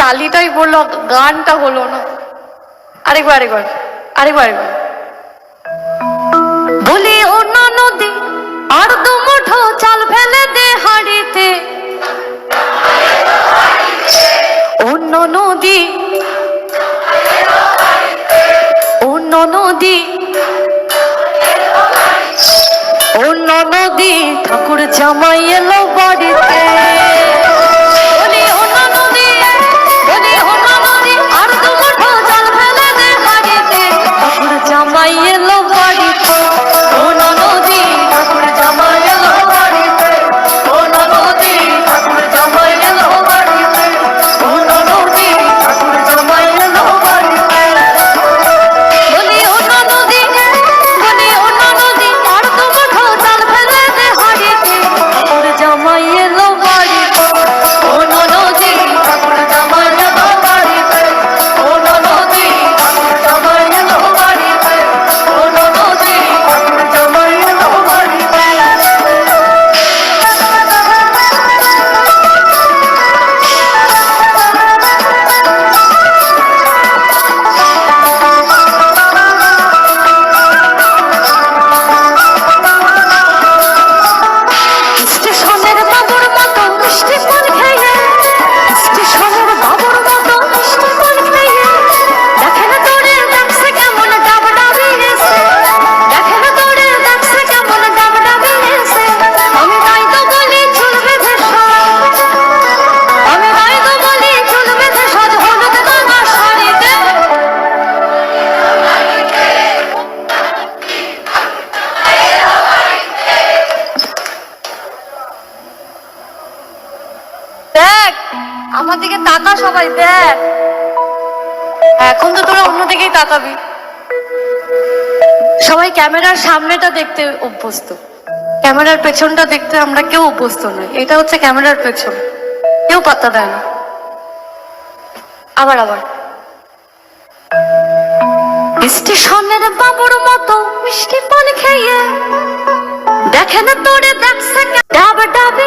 তালিটাই বললো, গানটা হলো না। আরেকবার আরেকবার আরেকবার আরেকবার বলি, অন্য নদী আর দু মুঠো চাল ফেলে দে হাড়িতে, অন্য নদী অন্য নদী অন্য নদী, ঠাকুর জামাই এলো বাড়িতে। বলি অন্য নদী, বলি অন্য নদী আর দু মুঠো চাল ফেলে দে হাড়িতে, ঠাকুর জামাই এলো বাড়িতে। অন্য নদী, ঠাকুর জামাই এলো বাড়িতে, অন্য নদী, ঠাকুর জামাই এলো বাড়িতে, অন্য নদী, ঠাকুর জামাই এলো বাড়িতে। বলি অন্য নদী, বলি অন্য নদী আর দু মুঠো চাল ফেলে দে হাড়িতে, ঠাকুর জামাই এলো বাড়িতে। অন্য নদী, ঠাকুর জামাই এলো বাড়িতে, অন্য নদী, ঠাকুর জামাই এলো বাড়িতে, অন্য নদী, ঠাকুর জামাই এলো বাড়িতে। স্টেশনের বাবুর মতো মিষ্টি পান খেয়ে, স্টেশনের বাবুর মতো মিষ্টি পান খেয়ে, দেখেন তোরে দেখছে কেমন ডাবডাবি এসে, দেখেন তোরে দেখছে কেমন ডাবডাবি এসে। আমি তাই তো বলি চুল বেঁধে সাজ, আমি তাই তো বলি চুল বেঁধে সাজ, হলুদ দানা শাড়িতে। দেখ আমার দিকে তাকা, সবাই দেখ। এখন তো তোরা অন্যদিকেই তাকাবি। সবাই ক্যামেরার সামনেটা দেখতে অভ্যস্ত, ক্যামেরার পেছনটা দেখতে আমরা কেউ অভ্যস্ত নই। এটা হচ্ছে ক্যামেরার পেছন, কেউ পাত্তা দেয় না। আবার আবার স্টেশনের বাবুর মতো মিষ্টি পান খেয়ে, দেখেন তোরে দেখছে ডাব ডাবে